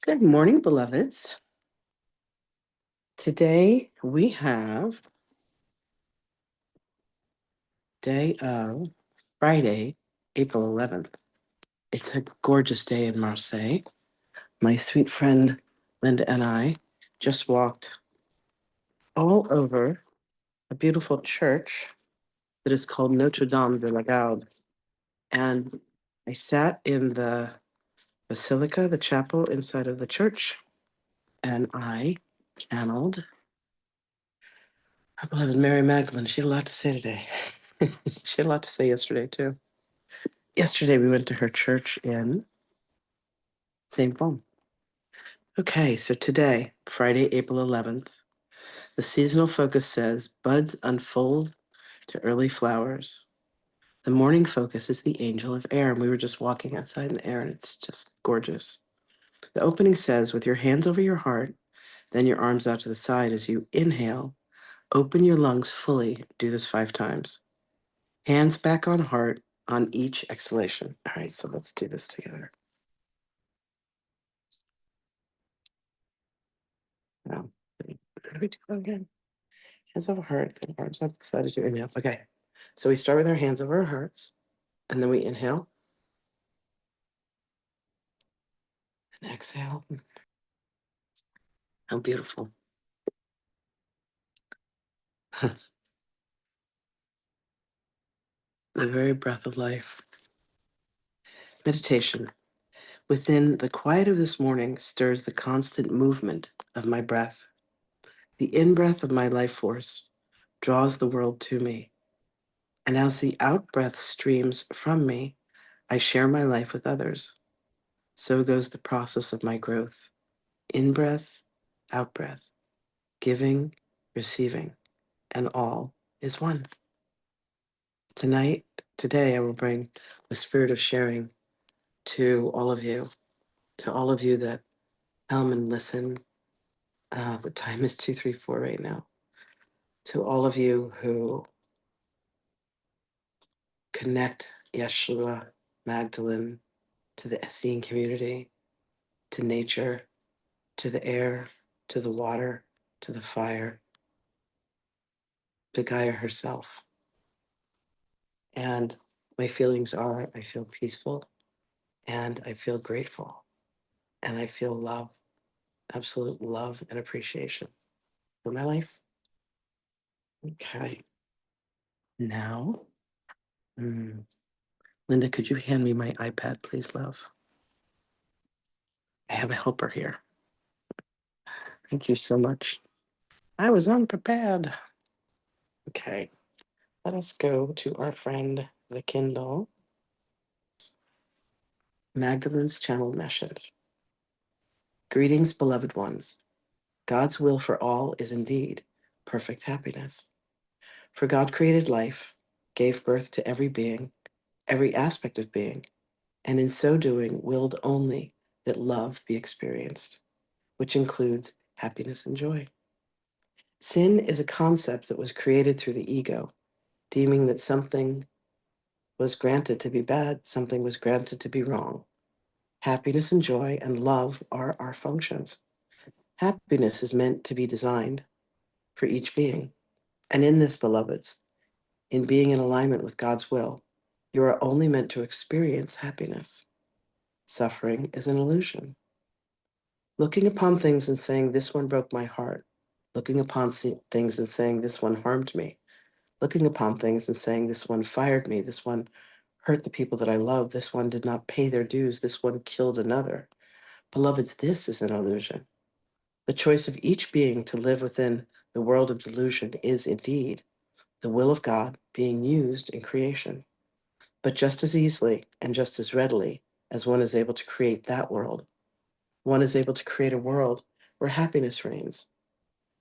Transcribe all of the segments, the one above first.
Good morning, beloveds. Today we have day of Friday, April 11th. It's a gorgeous day in Marseille. My sweet friend Linda and I just walked all over a beautiful church that is called Notre Dame de la Garde. And I sat in the basilica, the chapel inside of the church, and I channeled our beloved Mary Magdalene. She had a lot to say today. She had a lot to say yesterday, too. Yesterday, we went to her church in St. Paul. Okay, so today, Friday, April 11th, the seasonal focus says buds unfold to early flowers. The morning focus is the angel of air, and we were just walking outside in the air, and it's just gorgeous. The opening says, with your hands over your heart, then your arms out to the side as you inhale, open your lungs fully. Do this 5 times. Hands back on heart on each exhalation. All right, so let's do this together. Now, how do we do that again? Hands over heart, then arms up the side as you inhale. Okay, so we start with our hands over our hearts, and then we inhale and exhale. How beautiful. The very breath of life. Meditation. Within the quiet of this morning stirs the constant movement of my breath. The in-breath of my life force draws the world to me. And as the out-breath streams from me, I share my life with others. So goes the process of my growth. In-breath, out-breath, giving, receiving, and all is one. Today, I will bring the spirit of sharing to all of you that come and listen. The time is 2:34 right now. To all of you who connect Yeshua, Magdalene, to the Essene community, to nature, to the air, to the water, to the fire, to Gaia herself. And my feelings are, I feel peaceful, and I feel grateful, and I feel love, absolute love and appreciation for my life. Okay. Now, Linda, could you hand me my iPad, please, love? I have a helper here. Thank you so much. I was unprepared. Okay. Let us go to our friend, the Kindle. Magdalene's channeled message. Greetings, beloved ones. God's will for all is indeed perfect happiness. For God created life, gave birth to every being, every aspect of being, and in so doing willed only that love be experienced, which includes happiness and joy. Sin is a concept that was created through the ego, deeming that something was granted to be bad, something was granted to be wrong. Happiness and joy and love are our functions. Happiness is meant to be designed for each being. And in this, beloveds, in being in alignment with God's will, you are only meant to experience happiness. Suffering is an illusion. Looking upon things and saying, this one broke my heart. Looking upon things and saying, this one harmed me. Looking upon things and saying, this one fired me. This one hurt the people that I love. This one did not pay their dues. This one killed another. Beloveds, this is an illusion. The choice of each being to live within the world of delusion is indeed the will of God being used in creation. But just as easily and just as readily as one is able to create that world, one is able to create a world where happiness reigns,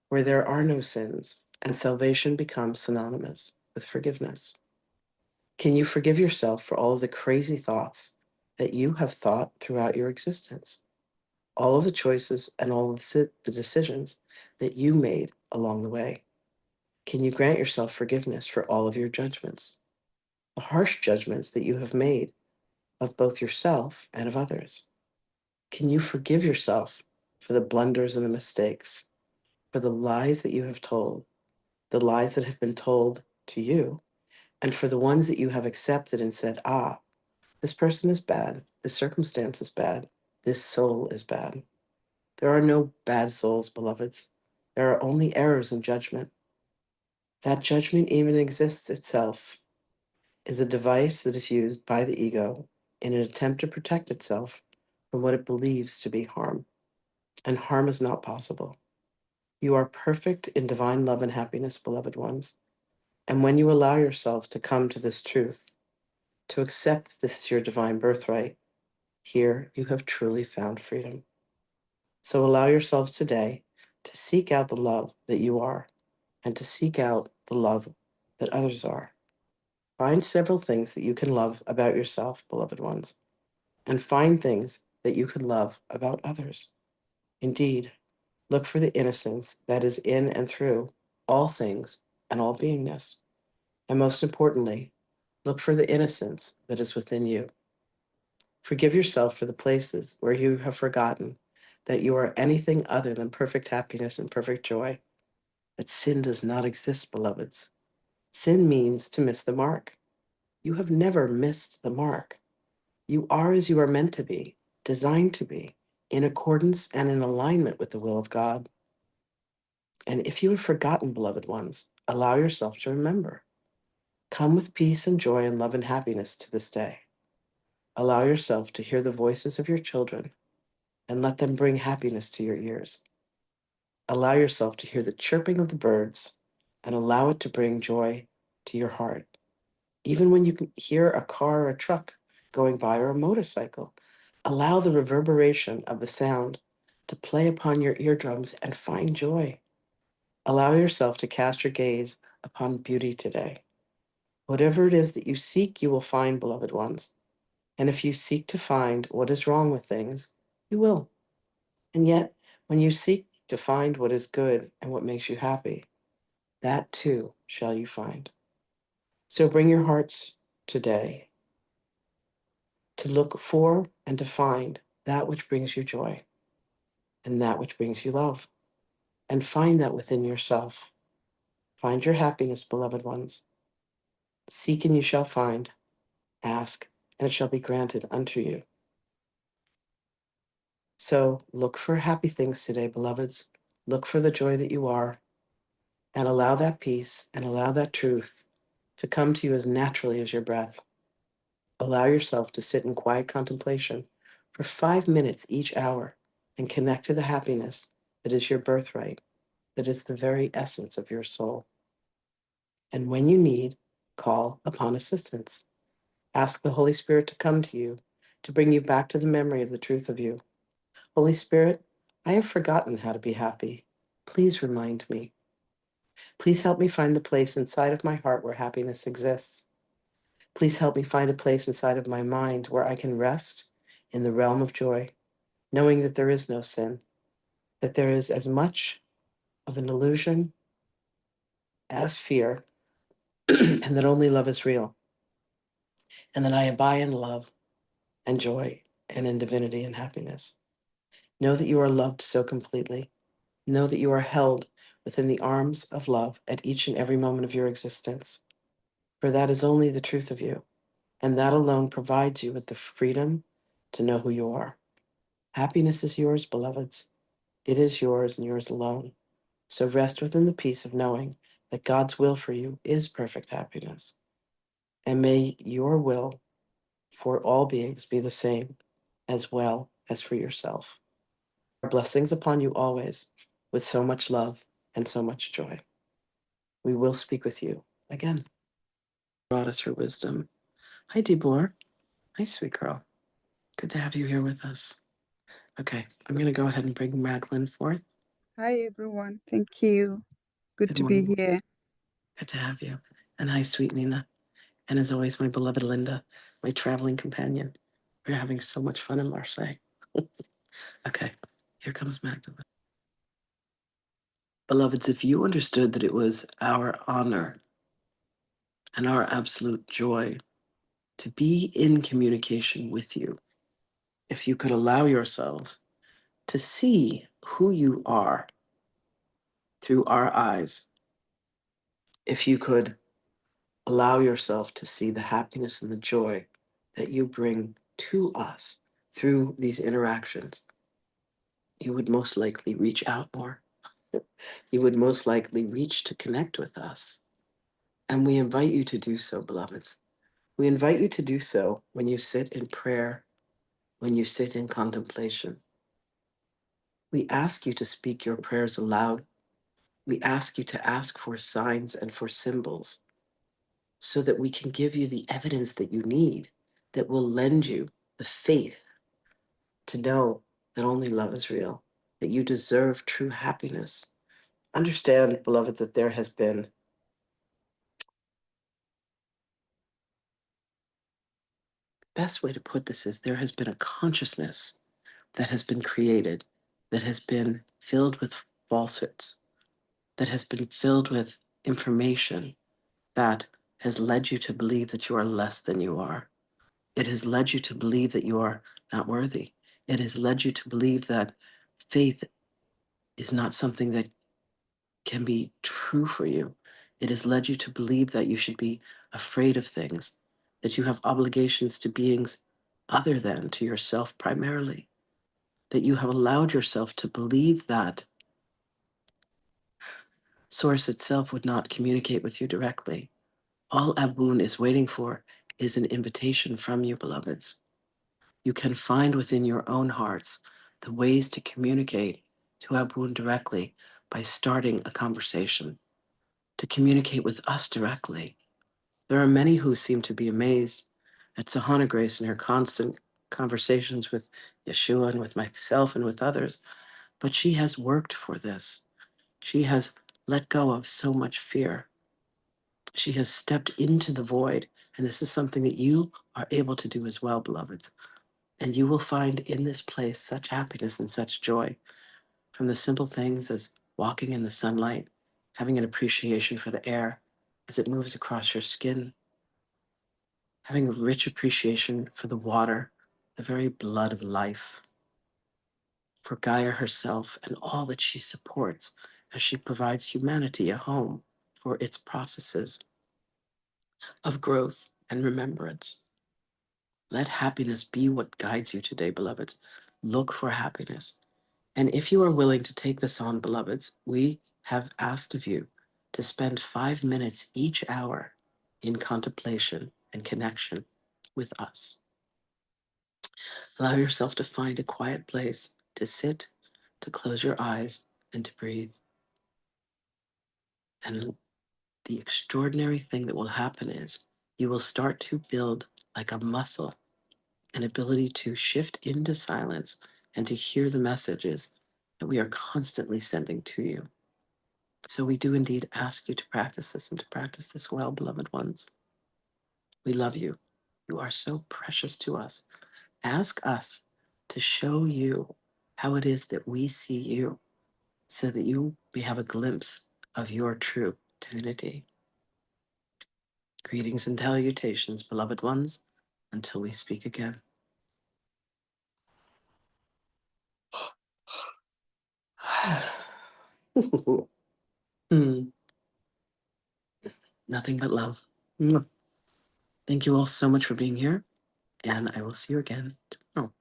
where there are no sins, and salvation becomes synonymous with forgiveness. Can you forgive yourself for all of the crazy thoughts that you have thought throughout your existence? All of the choices and all of the decisions that you made along the way? Can you grant yourself forgiveness for all of your judgments, the harsh judgments that you have made of both yourself and of others? Can you forgive yourself for the blunders and the mistakes, for the lies that you have told, the lies that have been told to you, and for the ones that you have accepted and said, ah, this person is bad, this circumstance is bad, this soul is bad. There are no bad souls, beloveds. There are only errors in judgment. That judgment even exists itself is a device that is used by the ego in an attempt to protect itself from what it believes to be harm. And harm is not possible. You are perfect in divine love and happiness, beloved ones. And when you allow yourselves to come to this truth, to accept this is your divine birthright, here you have truly found freedom. So allow yourselves today to seek out the love that you are and to seek out the love that others are. Find several things that you can love about yourself, beloved ones, and find things that you can love about others. Indeed, look for the innocence that is in and through all things and all beingness. And most importantly, look for the innocence that is within you. Forgive yourself for the places where you have forgotten that you are anything other than perfect happiness and perfect joy, that sin does not exist, beloveds. Sin means to miss the mark. You have never missed the mark. You are as you are meant to be, designed to be, in accordance and in alignment with the will of God. And if you have forgotten, beloved ones, allow yourself to remember. Come with peace and joy and love and happiness to this day. Allow yourself to hear the voices of your children and let them bring happiness to your ears. Allow yourself to hear the chirping of the birds and allow it to bring joy to your heart. Even when you can hear a car or a truck going by or a motorcycle, allow the reverberation of the sound to play upon your eardrums and find joy. Allow yourself to cast your gaze upon beauty today. Whatever it is that you seek, you will find, beloved ones. And if you seek to find what is wrong with things, you will. And yet, when you seek to find what is good and what makes you happy, that too shall you find. So bring your hearts today to look for and to find that which brings you joy and that which brings you love. And find that within yourself. Find your happiness, beloved ones. Seek and you shall find. Ask and it shall be granted unto you. So look for happy things today, beloveds. Look for the joy that you are and allow that peace and allow that truth to come to you as naturally as your breath. Allow yourself to sit in quiet contemplation for 5 minutes each hour and connect to the happiness that is your birthright, that is the very essence of your soul. And when you need, call upon assistance. Ask the Holy Spirit to come to you, to bring you back to the memory of the truth of you. Holy Spirit, I have forgotten how to be happy. Please remind me. Please help me find the place inside of my heart where happiness exists. Please help me find a place inside of my mind where I can rest in the realm of joy, knowing that there is no sin, that there is as much of an illusion as fear, and that only love is real, and that I abide in love and joy and in divinity and happiness. Know that you are loved so completely. Know that you are held within the arms of love at each and every moment of your existence, for that is only the truth of you, and that alone provides you with the freedom to know who you are. Happiness is yours, beloveds. It is yours and yours alone. So rest within the peace of knowing that God's will for you is perfect happiness. And may your will for all beings be the same, as well as for yourself. Blessings upon you always, with so much love and so much joy. We will speak with you again. Brought us her wisdom. Hi, Debor. Hi, sweet girl. Good to have you here with us. Okay, I'm going to go ahead and bring Magdalene forth. Hi, everyone. Thank you. Good to be here. Good to have you. And hi, sweet Nina. And as always, my beloved Linda, my traveling companion. We're having so much fun in Marseille. Okay, here comes Magdalene. Beloveds, if you understood that it was our honor and our absolute joy to be in communication with you, if you could allow yourselves to see who you are through our eyes, if you could allow yourself to see the happiness and the joy that you bring to us through these interactions, you would most likely reach out more. You would most likely reach to connect with us. And we invite you to do so, beloveds. We invite you to do so when you sit in prayer, when you sit in contemplation. We ask you to speak your prayers aloud. We ask you to ask for signs and for symbols so that we can give you the evidence that you need that will lend you the faith to know that only love is real, that you deserve true happiness. Understand, beloved, that there has been, best way to put this is there has been a consciousness that has been created, that has been filled with falsehoods, that has been filled with information that has led you to believe that you are less than you are. It has led you to believe that you are not worthy. It has led you to believe that faith is not something that can be true for you. It has led you to believe that you should be afraid of things, that you have obligations to beings other than to yourself primarily, that you have allowed yourself to believe that Source itself would not communicate with you directly. All Abun is waiting for is an invitation from you, beloveds. You can find within your own hearts the ways to communicate to Abun directly by starting a conversation, to communicate with us directly. There are many who seem to be amazed at Sahana Grace and her constant conversations with Yeshua and with myself and with others, but she has worked for this. She has let go of so much fear. She has stepped into the void, and this is something that you are able to do as well, beloveds. And you will find in this place such happiness and such joy from the simple things as walking in the sunlight, having an appreciation for the air as it moves across your skin, having a rich appreciation for the water, the very blood of life, for Gaia herself and all that she supports as she provides humanity a home for its processes of growth and remembrance. Let happiness be what guides you today, beloveds. Look for happiness. And if you are willing to take this on, beloveds, we have asked of you to spend 5 minutes each hour in contemplation and connection with us. Allow yourself to find a quiet place to sit, to close your eyes, and to breathe. And the extraordinary thing that will happen is you will start to build like a muscle an ability to shift into silence and to hear the messages that we are constantly sending to you. So we do indeed ask you to practice this and to practice this well, beloved ones. We love you. You are so precious to us. Ask us to show you how it is that we see you so that you may have a glimpse of your true divinity. Greetings and salutations, beloved ones, until we speak again. Hmm. Nothing but love. Mwah. Thank you all so much for being here, and I will see you again tomorrow.